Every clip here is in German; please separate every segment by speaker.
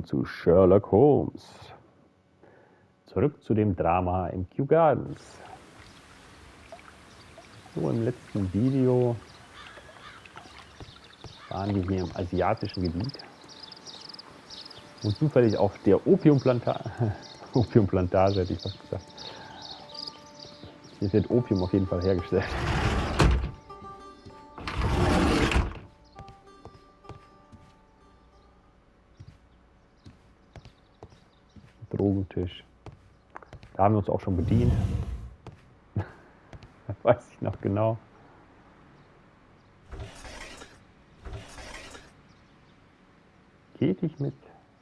Speaker 1: willkommen zu Sherlock Holmes. Zurück zu dem Drama im Kew Gardens. So, im letzten Video waren wir hier im asiatischen Gebiet und zufällig auf der Opiumplantage, hätte ich fast gesagt. Hier wird Opium auf jeden Fall hergestellt. Drogentisch. Da haben wir uns auch schon bedient. Das weiß ich noch genau. Käfig mit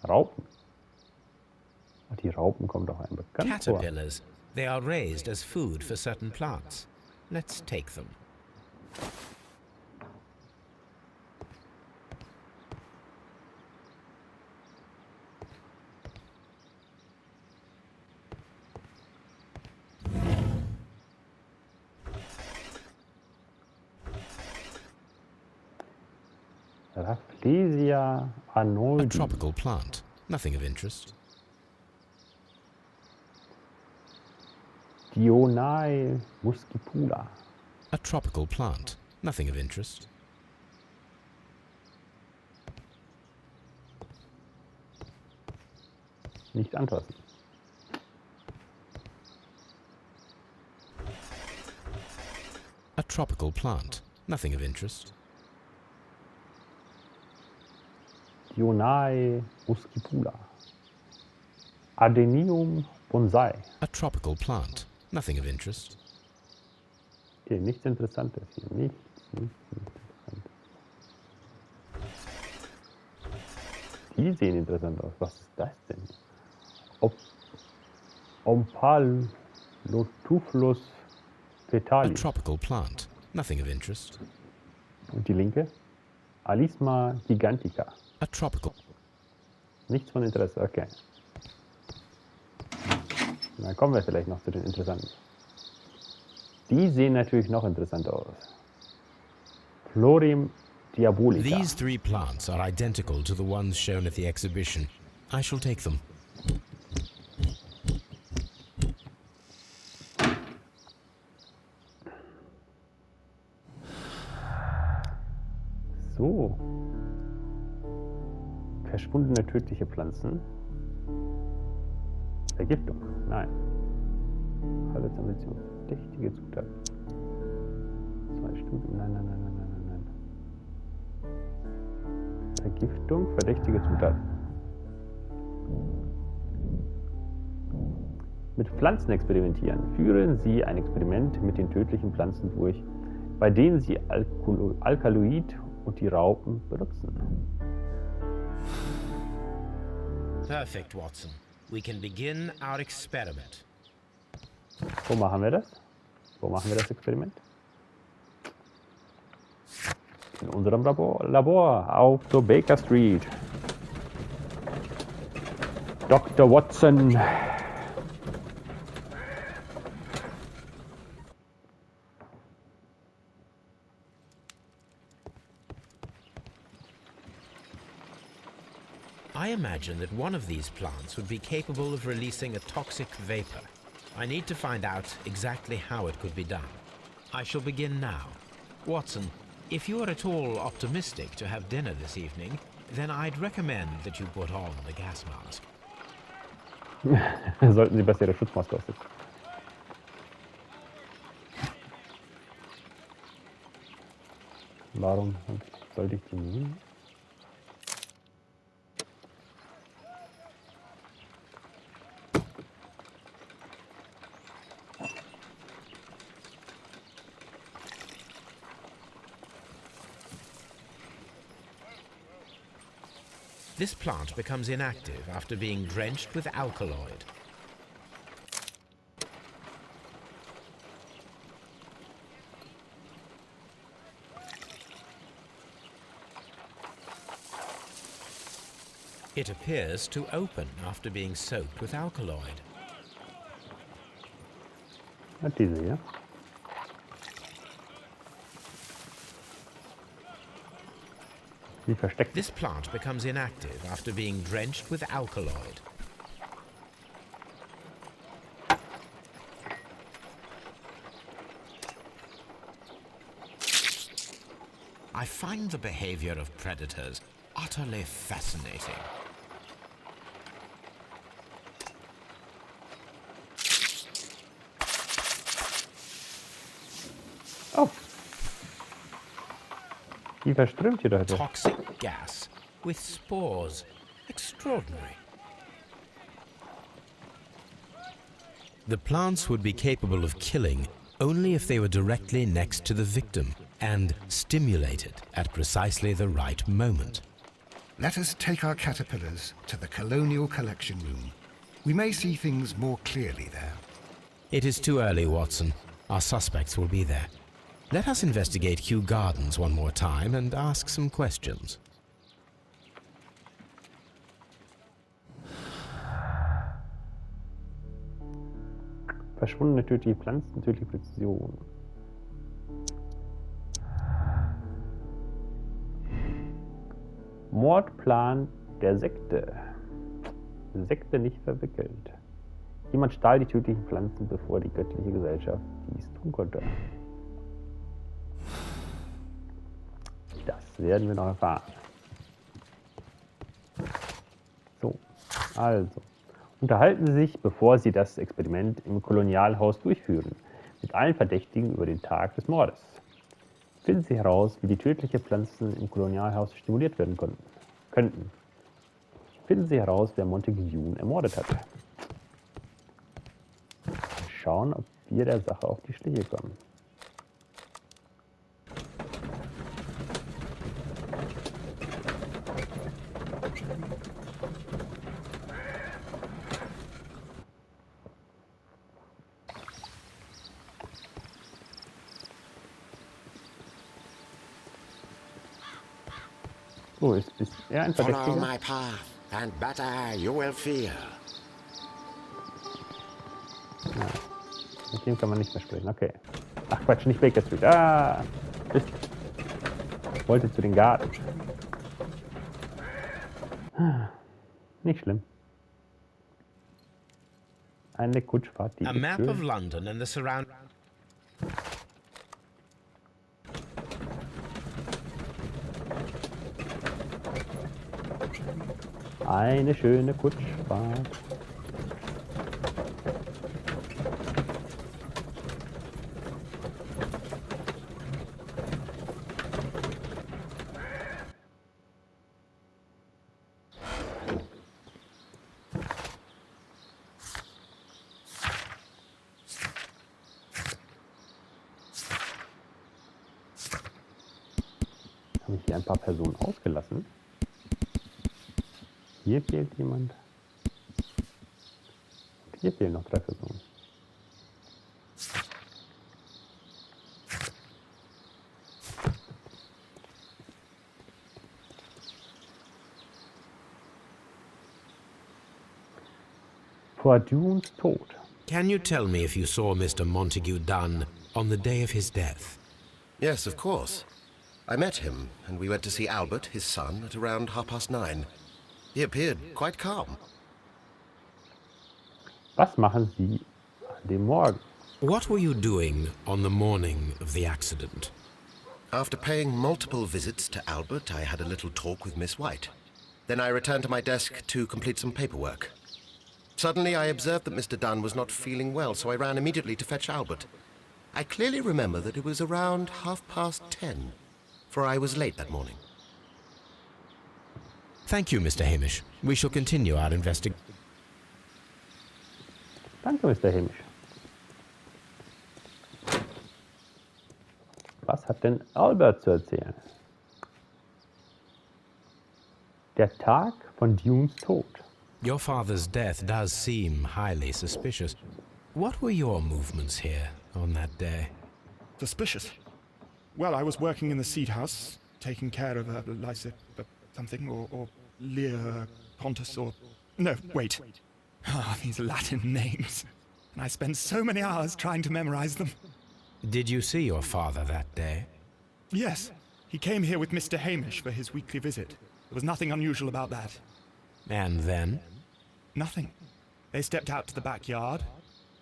Speaker 1: Raupen. Die Raupen kommen doch einem bekannt vor.
Speaker 2: Caterpillars. They are raised as food for certain plants. Let's take them.
Speaker 1: Rafflesia
Speaker 2: A
Speaker 1: Arnoldi.
Speaker 2: tropical plant. Nothing of interest.
Speaker 1: Dionae muscipula.
Speaker 2: A tropical plant. Nothing of interest.
Speaker 1: Nicht anfassen.
Speaker 2: A tropical plant. Nothing of interest.
Speaker 1: Dionae muscipula. Adenium bonsai.
Speaker 2: A tropical plant. Nothing of interest.
Speaker 1: Okay, nichts Interessantes hier. Nichts Interessantes. Die sehen interessant aus. Was ist das denn? Omphalotuflus
Speaker 2: A
Speaker 1: fetalis.
Speaker 2: tropical plant. Nothing of interest.
Speaker 1: Und die linke? Alisma gigantica.
Speaker 2: A tropical.
Speaker 1: Nichts von Interesse, okay. Dann kommen wir vielleicht noch zu den interessanten. Die sehen natürlich noch interessanter aus. Florim diabolica.
Speaker 2: These three plants are identical to the ones shown at the exhibition. I shall take them.
Speaker 1: So. Verschwundene tödliche Pflanzen. Vergiftung. Nein. Halluzination. Verdächtige Zutaten. 2 Studien. Nein. Vergiftung. Verdächtige Zutaten. Mit Pflanzen experimentieren. Führen Sie ein Experiment mit den tödlichen Pflanzen durch, bei denen Sie Alkaloid und die Raupen benutzen.
Speaker 2: Perfect, Watson. We can begin our experiment.
Speaker 1: Wo machen wir das? Wo machen wir das Experiment? In unserem Labor auf der Baker Street. Dr. Watson.
Speaker 2: I imagine that one of these plants would be capable of releasing a toxic vapor. I need to find out exactly how it could be done. I shall begin now. Watson, if you are at all optimistic to have dinner this evening, then I'd recommend that you put on the gas mask.
Speaker 1: Sollten Sie besser Ihre Schutzmaske aufsetzen. Warum sollte ich die nehmen?
Speaker 2: This plant becomes inactive after being drenched with alkaloid. It appears to open after being soaked with alkaloid.
Speaker 1: Hat diese hier. Sie versteckt.
Speaker 2: This plant becomes inactive after being drenched with alkaloid. I find the behavior of predators utterly fascinating.
Speaker 1: Oh. Die verströmt hier heute.
Speaker 2: Toxic gas with spores. Extraordinary. The plants would be capable of killing only if they were directly next to the victim and stimulated at precisely the right moment.
Speaker 3: Let us take our caterpillars to the Colonial Collection Room. We may see things more clearly there.
Speaker 2: It is too early, Watson. Our suspects will be there. Let us investigate Kew Gardens one more time and ask some questions.
Speaker 1: Verschwundene tödliche Pflanzen, tödliche Präzision. Mordplan der Sekte. Sekte nicht verwickelt. Jemand stahl die tödlichen Pflanzen, bevor die göttliche Gesellschaft dies tun konnte. Das werden wir noch erfahren. So, also. Unterhalten Sie sich, bevor Sie das Experiment im Kolonialhaus durchführen, mit allen Verdächtigen über den Tag des Mordes. Finden Sie heraus, wie die tödlichen Pflanzen im Kolonialhaus stimuliert werden könnten. Finden Sie heraus, wer Montague ermordet hat. Schauen, ob wir der Sache auf die Schliche kommen. So, ist er ein
Speaker 4: Follow
Speaker 1: Verdächtiger?
Speaker 4: my path, and better you will fear.
Speaker 1: Ja, mit dem kann man nicht mehr sprechen. Okay. Ach Quatsch, nicht Baker Street. Ah! Mist. Ich wollte zu den Garten. Nicht schlimm. Eine Kutschfahrt, die
Speaker 2: A
Speaker 1: ist
Speaker 2: map
Speaker 1: schön.
Speaker 2: of London and the surrounding.
Speaker 1: Eine schöne Kutschfahrt. Habe ich hier ein paar Personen ausgelassen? Hier fehlt jemand. Und hier fehlen noch 3 Personen. Vor Dunes Tod.
Speaker 2: Can you tell me if you saw Mr. Montague Dunn on the day of his death?
Speaker 5: Yes, of course. I met him, and we went to see Albert, his son, at around 9:30. He appeared quite calm.
Speaker 1: Was machen Sie an dem Morgen?
Speaker 2: What were you doing on the morning of the accident?
Speaker 5: After paying multiple visits to Albert, I had a little talk with Miss White. Then I returned to my desk to complete some paperwork. Suddenly, I observed that Mr. Dunn was not feeling well, so I ran immediately to fetch Albert. I clearly remember that it was around 10:30, for I was late that morning.
Speaker 2: Thank you, Mr. Hamish. We shall continue our investigation.
Speaker 1: Danke, Mr. Hamish. Was hat denn Albert zu erzählen? Der Tag von Dunes Tod.
Speaker 2: Your father's death does seem highly suspicious. What were your movements here on that day?
Speaker 6: Suspicious. Well, I was working in the seed house, taking care of Lysa something, or Lear Pontus, or... No, wait. Ah, these Latin names. And I spent so many hours trying to memorize them.
Speaker 2: Did you see your father that day?
Speaker 6: Yes, He came here with Mr. Hamish for his weekly visit. There was nothing unusual about that.
Speaker 2: And then?
Speaker 6: Nothing. They stepped out to the backyard.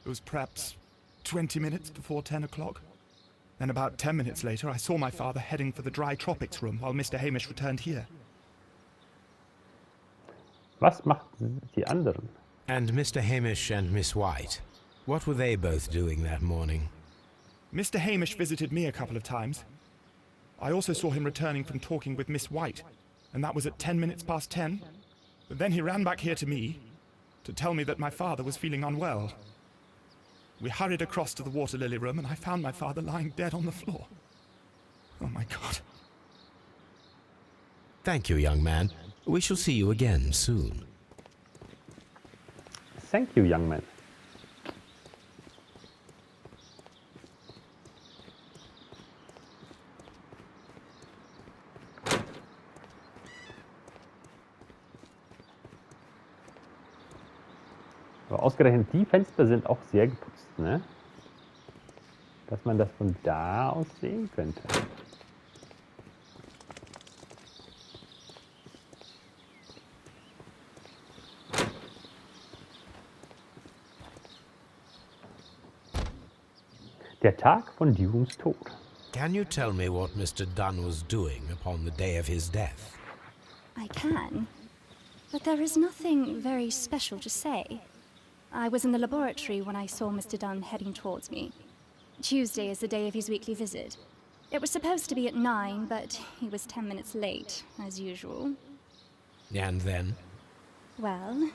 Speaker 6: It was perhaps 20 minutes before 10 o'clock. Then about 10 minutes later, I saw my father heading for the dry tropics room while Mr. Hamish returned here.
Speaker 1: Was machten die anderen?
Speaker 2: And Mr. Hamish and Miss White, what were they both doing that morning?
Speaker 6: Mr. Hamish visited me a couple of times. I also saw him returning from talking with Miss White, and that was at 10 minutes past 10. But then he ran back here to me to tell me that my father was feeling unwell. We hurried across to the water lily room, and I found my father lying dead on the floor. Oh my God.
Speaker 2: Thank you, young man. We shall see you again soon.
Speaker 1: Thank you, young man. Aber ausgerechnet die Fenster sind auch sehr geputzt, ne? Dass man das von da aus sehen könnte. Der Tag von Dunes Tod.
Speaker 2: Can you tell me what Mr. Dunn was doing upon the day of his death?
Speaker 7: I can, but there is nothing very special to say. I was in the laboratory when I saw Mr. Dunn heading towards me. Tuesday is the day of his weekly visit. It was supposed to be at 9, but he was 10 minutes late, as usual.
Speaker 2: And then?
Speaker 7: Well,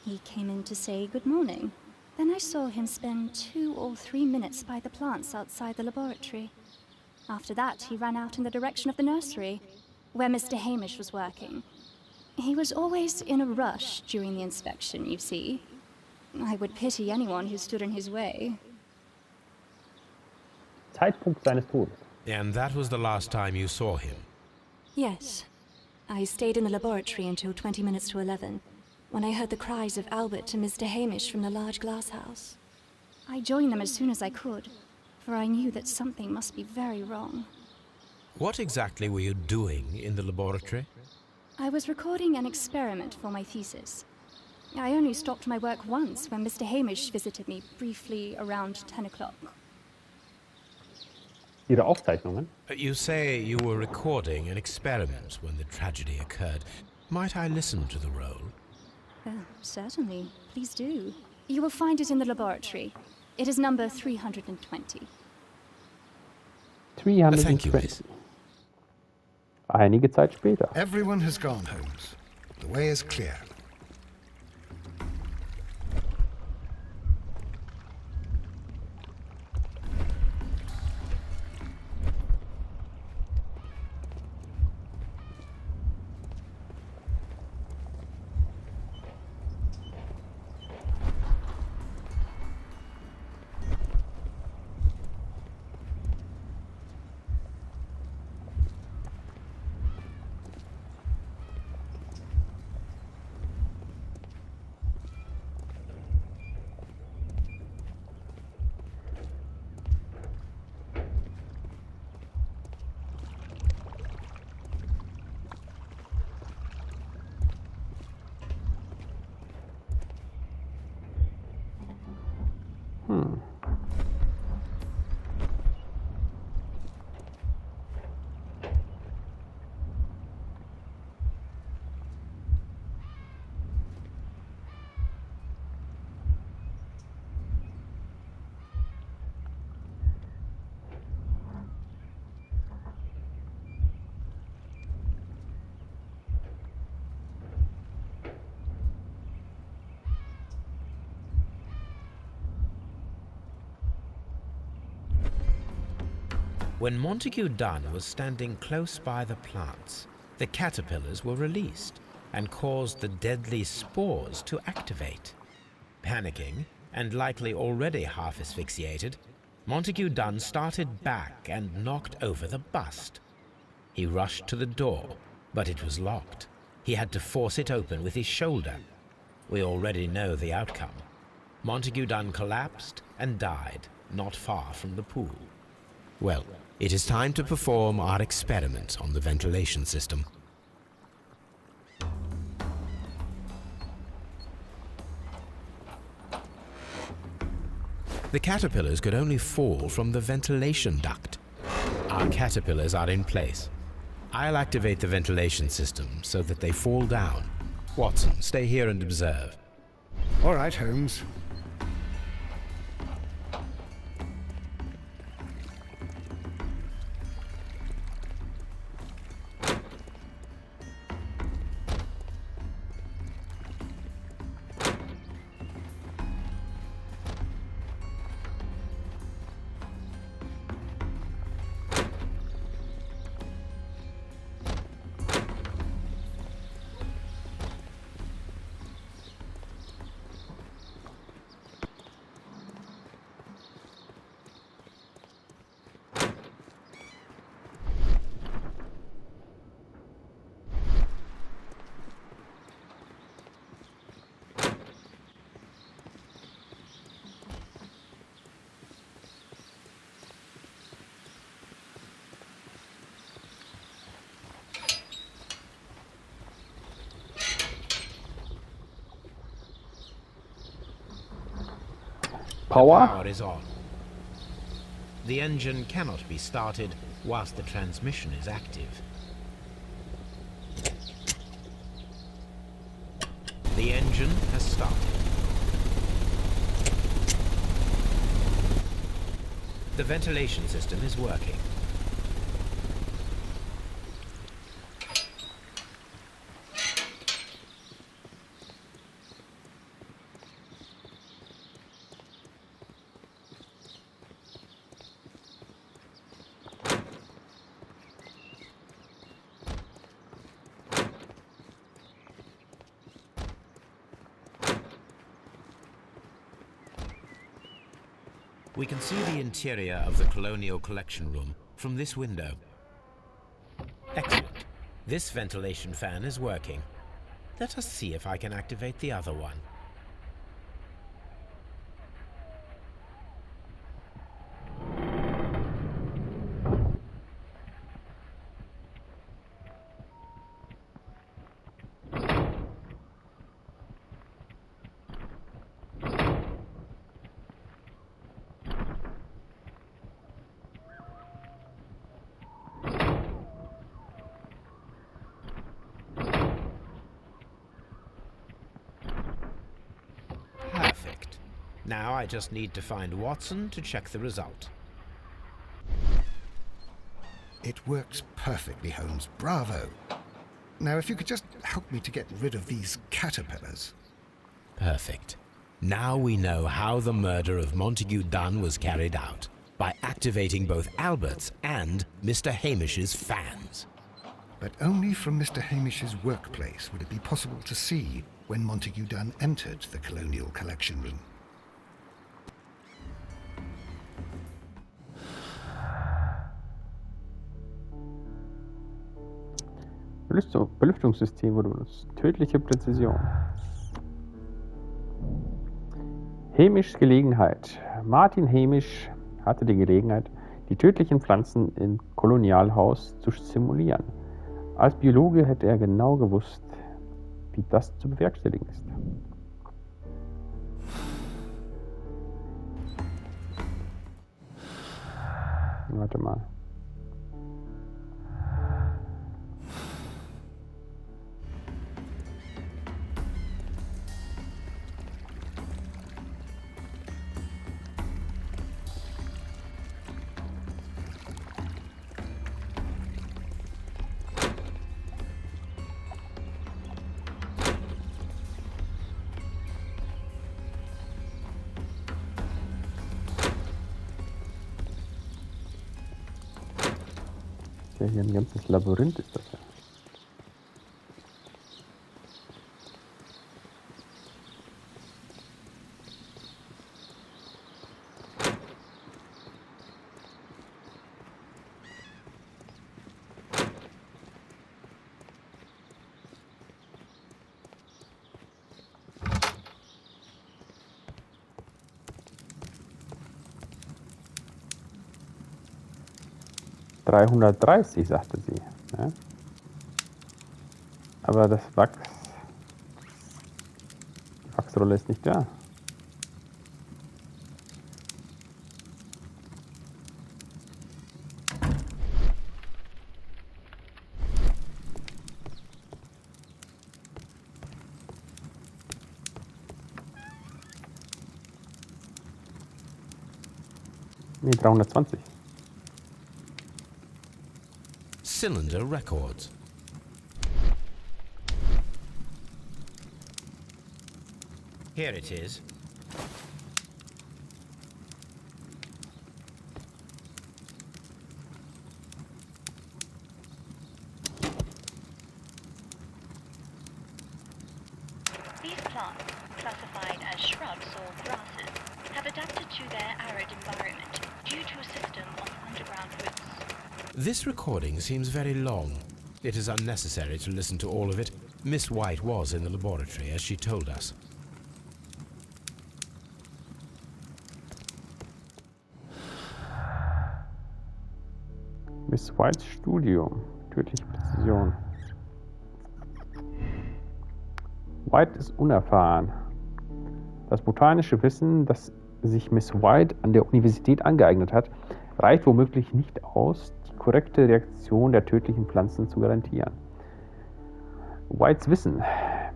Speaker 7: he came in to say good morning. Then I saw him spend 2 or 3 minutes by the plants outside the laboratory. After that, he ran out in the direction of the nursery, where Mr. Hamish was working. He was always in a rush during the inspection, you see. I would pity anyone who stood in his way.
Speaker 1: Zeitpunkt seines Todes.
Speaker 2: And that was the last time you saw him?
Speaker 8: Yes. I stayed in the laboratory until 20 minutes to 11, when I heard the cries of Albert and Mr. Hamish from the large glass house.
Speaker 7: I joined them as soon as I could, for I knew that something must be very wrong.
Speaker 2: What exactly were you doing in the laboratory?
Speaker 7: I was recording an experiment for my thesis. I only stopped my work once when Mr. Hamish visited me briefly around 10 o'clock.
Speaker 1: Ihre Aufzeichnungen?
Speaker 2: You say you were recording an experiment when the tragedy occurred. Might I listen to the roll?
Speaker 7: Certainly. Please do. You will find it in the laboratory. It is number 320.
Speaker 1: 320.
Speaker 2: Thank you, miss.
Speaker 1: Einige Zeit später.
Speaker 3: Everyone has gone, Holmes. The way is clear.
Speaker 2: When Montague Dunn was standing close by the plants, the caterpillars were released and caused the deadly spores to activate. Panicking, and likely already half asphyxiated, Montague Dunn started back and knocked over the bust. He rushed to the door, but it was locked. He had to force it open with his shoulder. We already know the outcome. Montague Dunn collapsed and died not far from the pool. Well, It is time to perform our experiment on the ventilation system. The caterpillars could only fall from the ventilation duct. Our caterpillars are in place. I'll activate the ventilation system so that they fall down. Watson, stay here and observe.
Speaker 3: All right, Holmes.
Speaker 1: Power?
Speaker 2: Power is on. The engine cannot be started whilst the transmission is active. The engine has started. The ventilation system is working. We can see the interior of the Colonial Collection Room from this window. Excellent. This ventilation fan is working. Let us see if I can activate the other one. Perfect. Now I just need to find Watson to check the result.
Speaker 3: It works perfectly, Holmes. Bravo. Now, if you could just help me to get rid of these caterpillars.
Speaker 2: Perfect. Now we know how the murder of Montague Dunn was carried out, by activating both Albert's and Mr. Hamish's fans.
Speaker 3: But only from Mr. Hamish's workplace would it be possible to see when Montague Dunn entered the Colonial Collection Room.
Speaker 1: Belüftungssystem wurde benutzt. Tödliche Präzision. Hamish Gelegenheit. Martin Hamish hatte die Gelegenheit, die tödlichen Pflanzen im Kolonialhaus zu simulieren. Als Biologe hätte er genau gewusst, wie das zu bewerkstelligen ist. Warte mal. Ja, hier ein ganzes Labyrinth ist das ja. 330, sagte sie. Ja? Aber die Wachsrolle ist nicht da. Nee, 320.
Speaker 2: Cylinder records. Here it is.
Speaker 9: These plants, classified as shrubs or grasses, have adapted to their arid environment due to a system of underground roots.
Speaker 2: This recording seems very long. It is unnecessary to listen to all of it. Miss White was in the laboratory, as she told us.
Speaker 1: Miss Whites Studium. Tödliche Präzision. White ist unerfahren. Das botanische Wissen, das sich Miss White an der Universität angeeignet hat, reicht womöglich nicht aus, die korrekte Reaktion der tödlichen Pflanzen zu garantieren. Whites Wissen.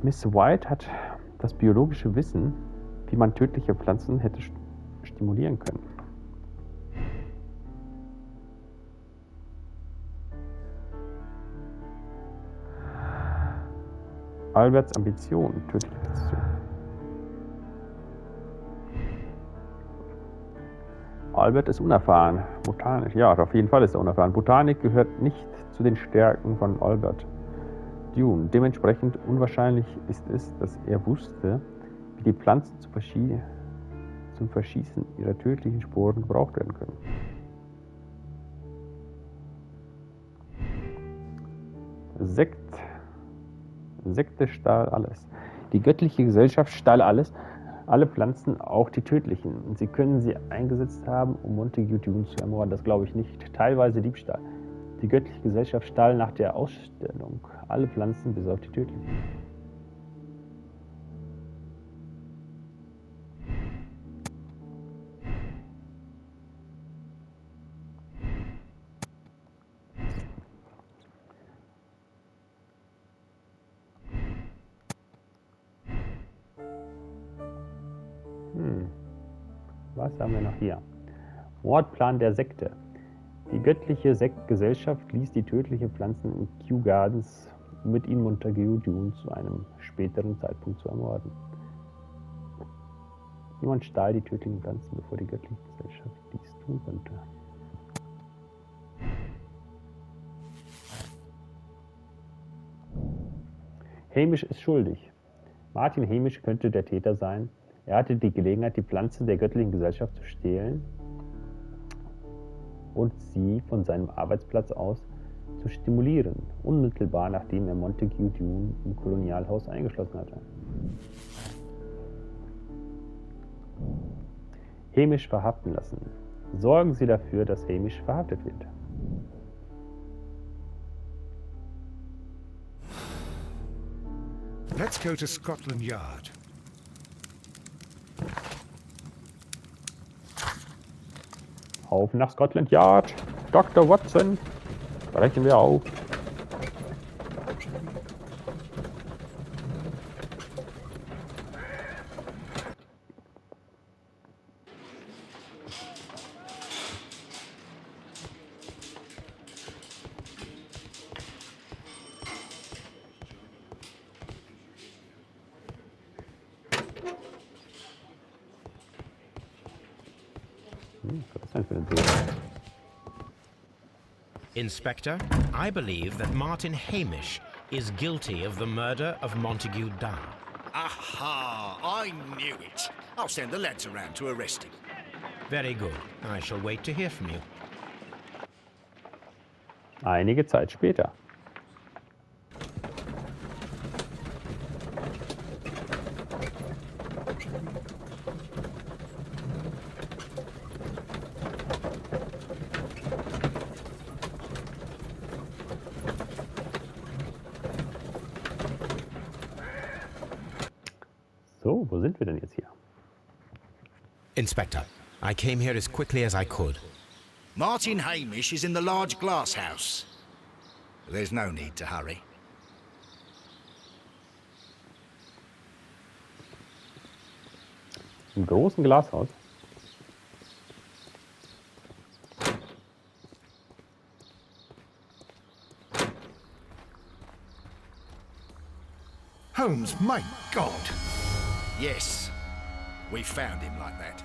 Speaker 1: Miss White hat das biologische Wissen, wie man tödliche Pflanzen hätte stimulieren können. Alberts Ambition, tödliche Präzision. Albert ist unerfahren. Botanik, ja, auf jeden Fall ist er unerfahren. Botanik gehört nicht zu den Stärken von Albert Dune. Dementsprechend unwahrscheinlich ist es, dass er wusste, wie die Pflanzen zum Verschießen ihrer tödlichen Sporen gebraucht werden können. Sekte stahl alles. Die göttliche Gesellschaft stahl alles, alle Pflanzen, auch die tödlichen. Und sie können sie eingesetzt haben, um Montague Dune zu ermorden. Das glaube ich nicht. Teilweise Diebstahl. Die göttliche Gesellschaft stahl nach der Ausstellung alle Pflanzen bis auf die tödlichen. Was haben wir noch hier? Mordplan der Sekte. Die göttliche Gesellschaft ließ die tödlichen Pflanzen in Kew Gardens, um mit ihnen Montague Dune zu einem späteren Zeitpunkt zu ermorden. Jemand stahl die tödlichen Pflanzen, bevor die göttliche Gesellschaft dies tun konnte. Hamish ist schuldig. Martin Hamish könnte der Täter sein. Er hatte die Gelegenheit, die Pflanzen der göttlichen Gesellschaft zu stehlen und sie von seinem Arbeitsplatz aus zu stimulieren, unmittelbar nachdem er Montague Dune im Kolonialhaus eingeschlossen hatte. Hamish verhaften lassen. Sorgen Sie dafür, dass Hamish verhaftet wird.
Speaker 3: Let's go to Scotland Yard.
Speaker 1: Auf nach Scotland Yard. Dr. Watson. Brechen wir auf.
Speaker 2: Inspector, I believe that Martin Hamish is guilty of the murder of Montague Dunn.
Speaker 10: Aha! I knew it. I'll send the lads around to arrest him.
Speaker 2: Very good. I shall wait to hear from you.
Speaker 1: Einige Zeit später. So, wo sind wir denn jetzt hier?
Speaker 2: Inspector, I came here as quickly as I could.
Speaker 10: Martin Hamish is in the large glass house. There's no need to hurry.
Speaker 1: Im großen Glashaus.
Speaker 3: Holmes, my God!
Speaker 10: Yes, we found him like that.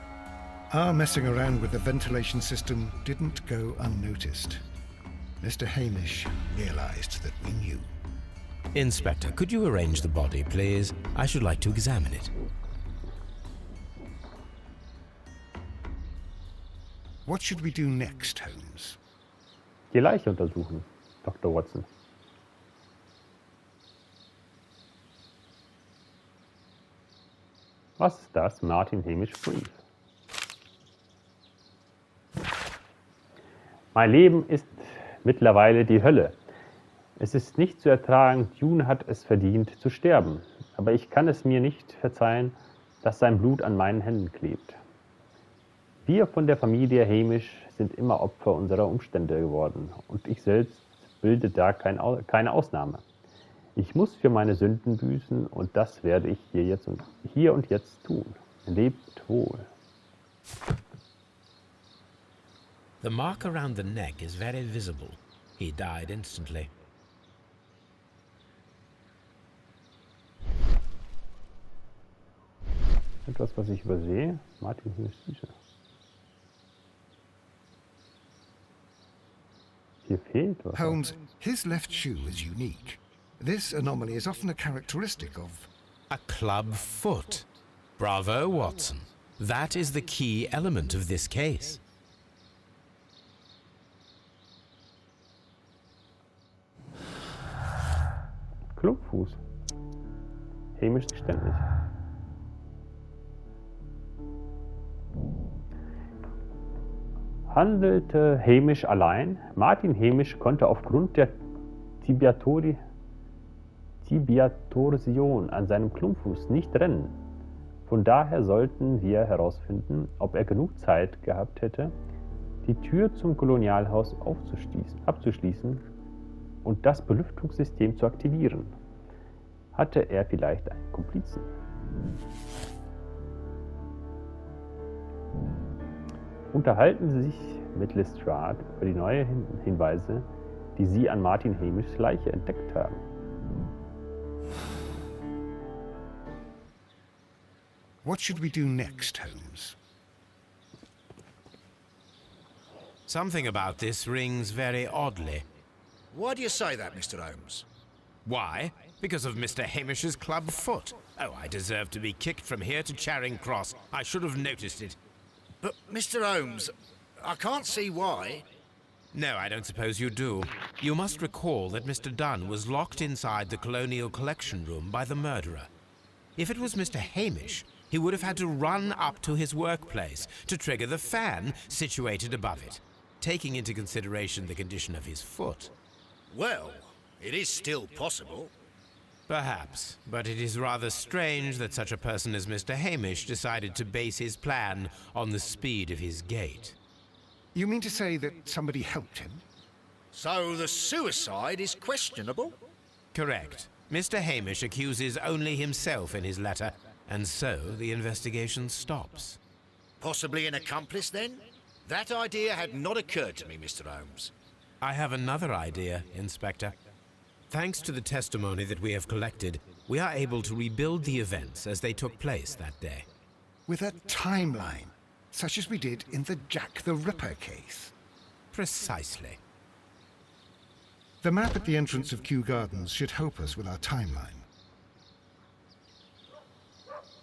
Speaker 3: Our messing around with the ventilation system didn't go unnoticed. Mr. Hamish realized that we knew.
Speaker 2: Inspector, could you arrange the body, please? I should like to examine it.
Speaker 3: What should we do next, Holmes?
Speaker 1: Die Leiche untersuchen, Dr. Watson. Was ist das? Martin Hamish Brief. Mein Leben ist mittlerweile die Hölle. Es ist nicht zu ertragen, Dune hat es verdient zu sterben. Aber ich kann es mir nicht verzeihen, dass sein Blut an meinen Händen klebt. Wir von der Familie Hamish sind immer Opfer unserer Umstände geworden. Und ich selbst bilde da keine Ausnahme. Ich muss für meine Sünden büßen und das werde ich hier und jetzt tun. Lebt wohl.
Speaker 2: The mark around the neck is very visible. He died instantly.
Speaker 1: Etwas, was ich übersehe. Martin Minispiele. Hier fehlt was.
Speaker 3: Holmes, his left shoe is unique. This anomaly is often a characteristic of...
Speaker 2: A club foot. Bravo, Watson. That is the key element of this case.
Speaker 1: Klumpfuß. Hamish Geständnis. Handelte Hamish allein? Martin Hamish konnte aufgrund der Tibiatorsion an seinem Klumpfuß nicht rennen. Von daher sollten wir herausfinden, ob er genug Zeit gehabt hätte, die Tür zum Kolonialhaus abzuschließen und das Belüftungssystem zu aktivieren. Hatte er vielleicht einen Komplizen? Unterhalten Sie sich mit Lestrade über die neuen Hinweise, die Sie an Martin Hamishs Leiche entdeckt haben.
Speaker 3: What should we do next, Holmes?
Speaker 2: Something about this rings very oddly.
Speaker 10: Why do you say that, Mr. Holmes?
Speaker 2: Why? Because of Mr. Hamish's club foot. Oh, I deserve to be kicked from here to Charing Cross. I should have noticed it.
Speaker 10: But, Mr. Holmes, I can't see why.
Speaker 2: No, I don't suppose you do. You must recall that Mr. Dunn was locked inside the Colonial Collection Room by the murderer. If it was Mr. Hamish, he would have had to run up to his workplace to trigger the fan situated above it, taking into consideration the condition of his foot.
Speaker 10: Well, it is still possible.
Speaker 2: Perhaps, but it is rather strange that such a person as Mr. Hamish decided to base his plan on the speed of his gait.
Speaker 3: You mean to say that somebody helped him?
Speaker 10: So the suicide is questionable?
Speaker 2: Correct. Mr. Hamish accuses only himself in his letter, and so the investigation stops.
Speaker 10: Possibly an accomplice, then? That idea had not occurred to me, Mr. Holmes.
Speaker 2: I have another idea, Inspector. Thanks to the testimony that we have collected, we are able to rebuild the events as they took place that day.
Speaker 3: With a timeline, such as we did in the Jack the Ripper case.
Speaker 2: Precisely.
Speaker 3: The map at the entrance of Kew Gardens should help us with our timeline.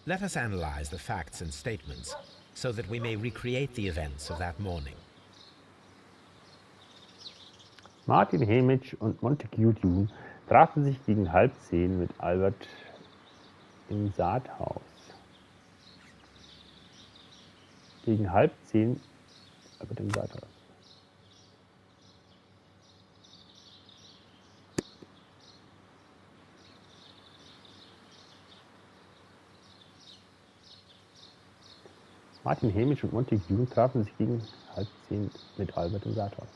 Speaker 2: Let us analyze the facts and statements so that we may recreate the events of that morning.
Speaker 1: Martin Hamish und Montague Dune trafen sich gegen 9:30 mit Albert im Saathaus. Gegen 9:30 Albert im Saathaus. Martin Hamish und Montague trafen sich gegen 9:30 mit Albert im Rathaus.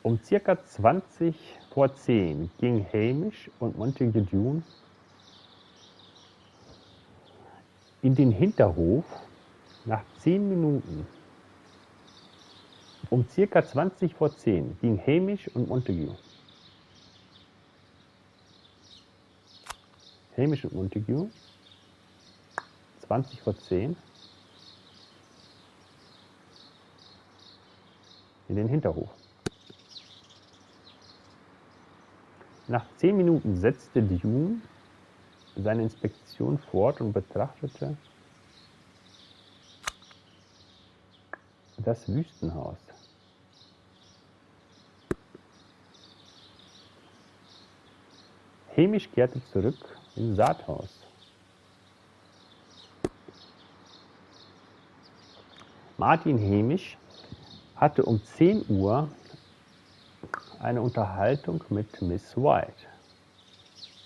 Speaker 1: Um ca. 9:20 gingen Hamish und Montague in den Hinterhof. Nach 10 Minuten. Um ca. 9:20 gingen Hamish und Montague. Hamish und Montague. 9:20 in den Hinterhof. Nach 10 Minuten setzte Dune seine Inspektion fort und betrachtete das Wüstenhaus. Hamish kehrte zurück ins Rathaus. Martin Hamish hatte um 10 Uhr eine Unterhaltung mit Miss White.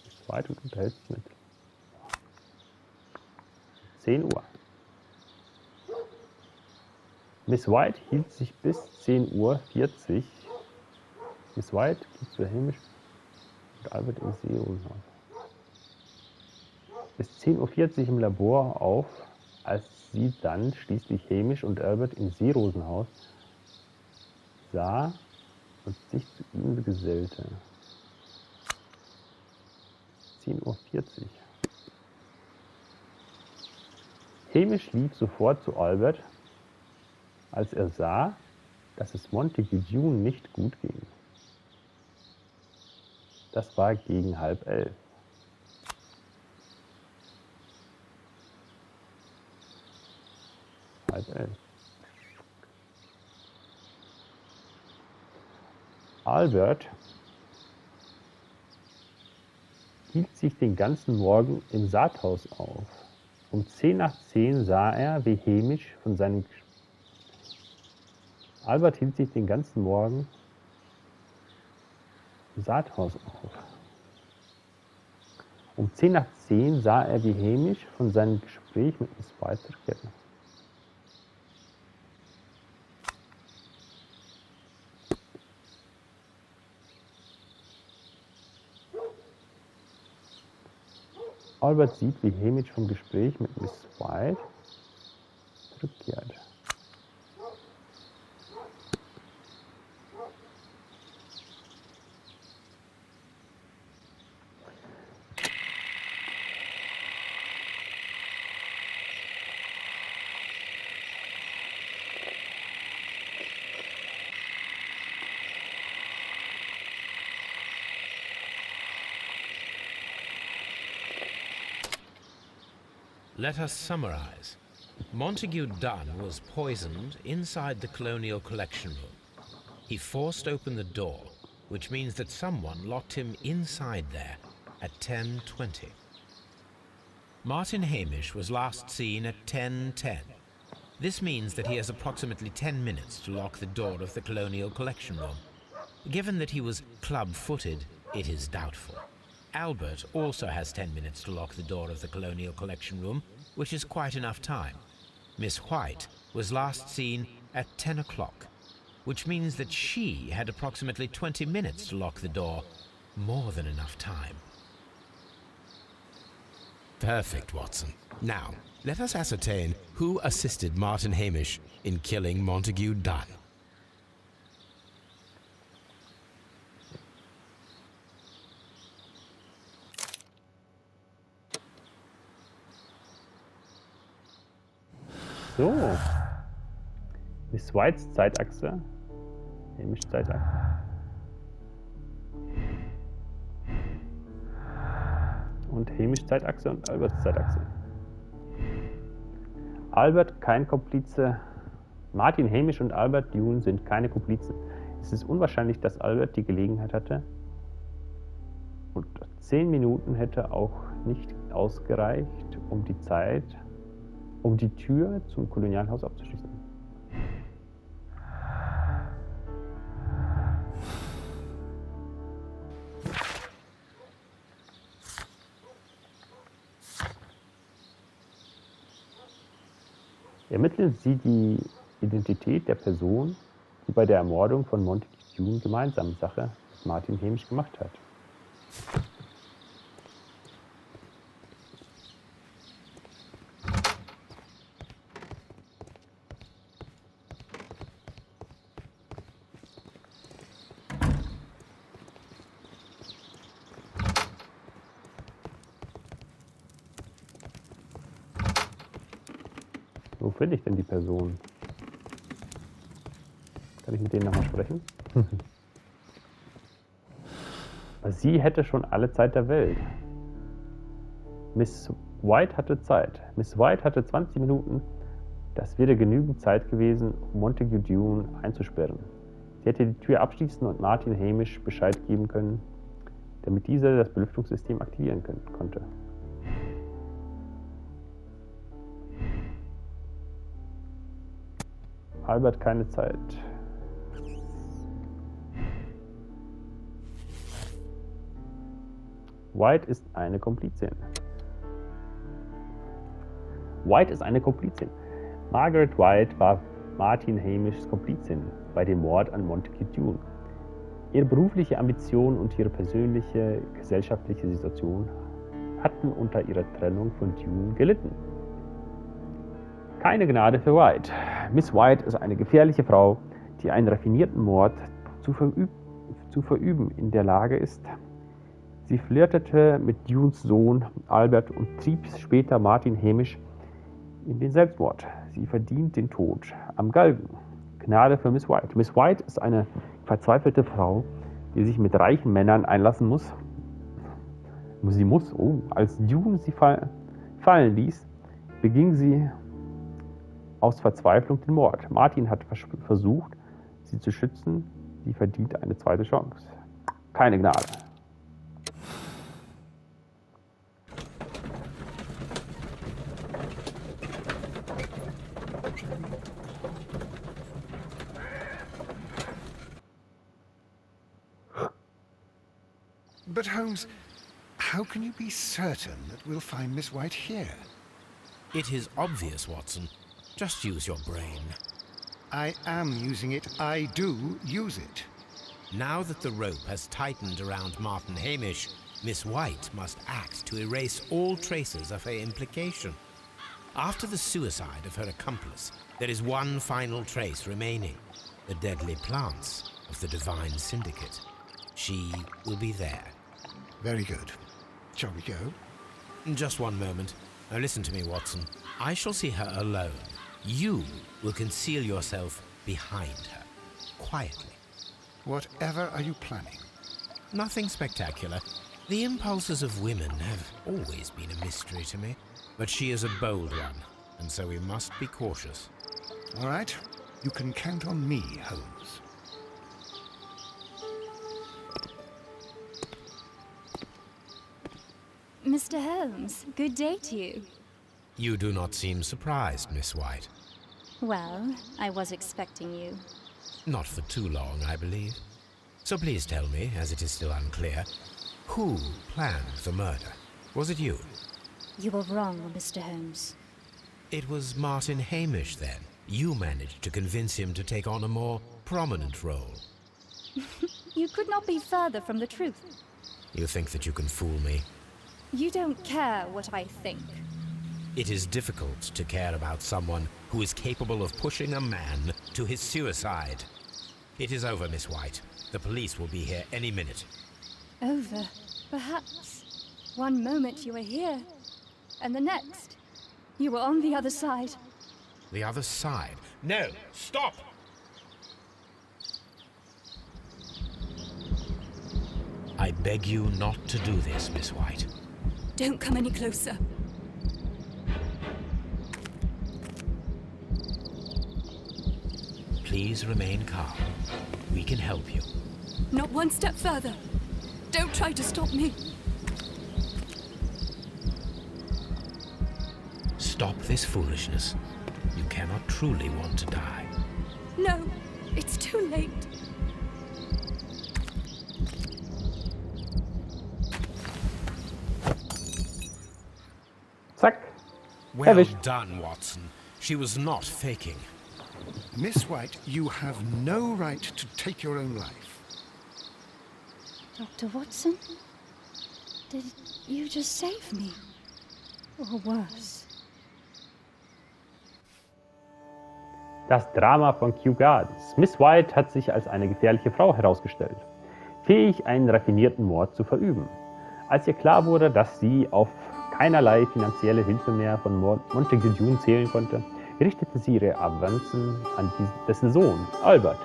Speaker 1: Miss White unterhält sich mit 10 Uhr. Miss White hielt sich bis 10:40 Uhr. Miss White geht zu Hamish und Albert im Seerosenhaus. Bis 10:40 Uhr im Labor auf, als sie dann schließlich Hamish und Albert im Seerosenhaus sah und sich zu ihnen gesellte. 10:40 Uhr. Hamish lief sofort zu Albert, als er sah, dass es Montague nicht gut ging. Das war gegen 10:30. Albert hielt sich den ganzen Morgen im Rathaus auf. Um 10:10 sah er, wie Hamish von seinem Albert hielt sich den ganzen Morgen im Rathaus auf. Um 10:10 sah er, wie Hamish von seinem Gespräch mit Miss White zurückkehrte. Albert sieht, wie Hamish vom Gespräch mit Miss White zurückkehrt.
Speaker 2: Let us summarize. Montague Dunn was poisoned inside the Colonial Collection Room. He forced open the door, which means that someone locked him inside there at 10:20. Martin Hamish was last seen at 10:10. This means that he has approximately 10 minutes to lock the door of the Colonial Collection Room. Given that he was club-footed, it is doubtful. Albert also has 10 minutes to lock the door of the Colonial Collection Room, which is quite enough time. Miss White was last seen at 10 o'clock, which means that she had approximately 20 minutes to lock the door, more than enough time. Perfect, Watson. Now, let us ascertain who assisted Martin Hamish in killing Montague Dunn.
Speaker 1: So. Miss Whites Zeitachse. Hamish Zeitachse. Und Hamish Zeitachse und Alberts Zeitachse. Albert kein Komplize. Martin Hamish und Albert Dune sind keine Komplizen. Es ist unwahrscheinlich, dass Albert die Gelegenheit hatte. Und 10 Minuten hätte auch nicht ausgereicht, um die Tür zum Kolonialhaus abzuschließen. Ermitteln Sie die Identität der Person, die bei der Ermordung von Montague Dune gemeinsame Sache mit Martin Hamish gemacht hat. Wo finde ich denn die Person? Kann ich mit denen nochmal sprechen? Sie hätte schon alle Zeit der Welt. Miss White hatte Zeit. Miss White hatte 20 Minuten. Das wäre genügend Zeit gewesen, um Montague Dune einzusperren. Sie hätte die Tür abschließen und Martin Hamish Bescheid geben können, damit dieser das Belüftungssystem aktivieren konnte. Albert keine Zeit. White ist eine Komplizin. White ist eine Komplizin. Margaret White war Martin Hamishs Komplizin bei dem Mord an Montague Dune. Ihre berufliche Ambition und ihre persönliche gesellschaftliche Situation hatten unter ihrer Trennung von Dune gelitten. Keine Gnade für White. Miss White ist eine gefährliche Frau, die einen raffinierten Mord zu verüben in der Lage ist. Sie flirtete mit Dunes Sohn Albert und trieb später Martin Hamish in den Selbstmord. Sie verdient den Tod am Galgen. Gnade für Miss White. Miss White ist eine verzweifelte Frau, die sich mit reichen Männern einlassen muss. Als Dune sie fallen ließ, beging sie aus Verzweiflung den Mord. Martin hat versucht, sie zu schützen. Sie verdient eine zweite Chance. Keine Gnade.
Speaker 3: But Holmes, how can you be certain that we'll find Miss White here?
Speaker 2: It is obvious, Watson. Just use your brain.
Speaker 3: I am using it. I do use it.
Speaker 2: Now that the rope has tightened around Martin Hamish, Miss White must act to erase all traces of her implication. After the suicide of her accomplice, there is one final trace remaining: the deadly plants of the Divine Syndicate. She will be there.
Speaker 3: Very good. Shall we go?
Speaker 2: Just one moment. Now listen to me, Watson. I shall see her alone. You will conceal yourself behind her, quietly.
Speaker 3: Whatever are you planning?
Speaker 2: Nothing spectacular. The impulses of women have always been a mystery to me, but she is a bold one, and so we must be cautious.
Speaker 3: All right. You can count on me, Holmes.
Speaker 7: Mr. Holmes, good day to you.
Speaker 2: You do not seem surprised, Miss White.
Speaker 7: Well, I was expecting you.
Speaker 2: Not for too long, I believe. So please tell me, as it is still unclear, who planned the murder? Was it you?
Speaker 7: You were wrong, Mr. Holmes.
Speaker 2: It was Martin Hamish, then. You managed to convince him to take on a more prominent role.
Speaker 7: You could not be further from the truth.
Speaker 2: You think that you can fool me?
Speaker 7: You don't care what I think.
Speaker 2: It is difficult to care about someone who is capable of pushing a man to his suicide. It is over, Miss White. The police will be here any minute.
Speaker 7: Over, perhaps. One moment you were here, and the next, you were on the other side.
Speaker 2: The other side? No! Stop! I beg you not to do this, Miss White.
Speaker 8: Don't come any closer.
Speaker 2: Please remain calm. We can help you.
Speaker 8: Not one step further. Don't try to stop me.
Speaker 2: Stop this foolishness. You cannot truly want to die.
Speaker 8: No, it's too late.
Speaker 1: Zack.
Speaker 2: Well
Speaker 1: Erwischt.
Speaker 2: done, Watson. She was not faking.
Speaker 3: Miss White, you have no right to take your own life.
Speaker 7: Dr. Watson? Did you just save me? Or worse?
Speaker 1: Das Drama von Kew Gardens. Miss White hat sich als eine gefährliche Frau herausgestellt, fähig, einen raffinierten Mord zu verüben. Als ihr klar wurde, dass sie auf keinerlei finanzielle Hilfe mehr von Montague June zählen konnte, richtete sie ihre Avancen an dessen Sohn, Albert.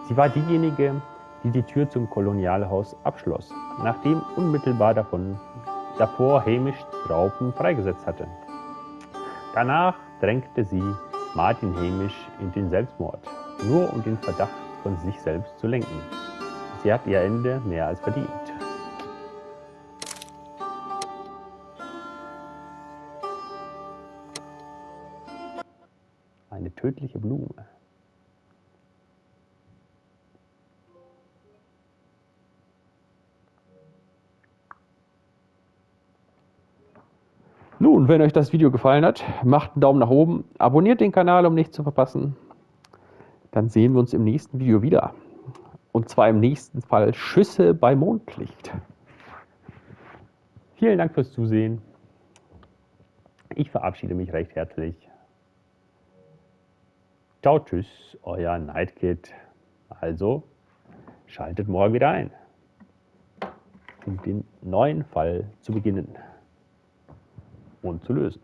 Speaker 1: Sie war diejenige, die die Tür zum Kolonialhaus abschloss, nachdem unmittelbar davor Hamish die Raupen freigesetzt hatte. Danach drängte sie Martin Hamish in den Selbstmord, nur um den Verdacht von sich selbst zu lenken. Sie hat ihr Ende mehr als verdient. Eine tödliche Blume. Nun, wenn euch das Video gefallen hat, macht einen Daumen nach oben, abonniert den Kanal, um nichts zu verpassen. Dann sehen wir uns im nächsten Video wieder. Und zwar im nächsten Fall Schüsse bei Mondlicht. Vielen Dank fürs Zusehen. Ich verabschiede mich recht herzlich. Ciao, tschüss, euer Nightkid. Also, schaltet morgen wieder ein, um den neuen Fall zu beginnen und zu lösen.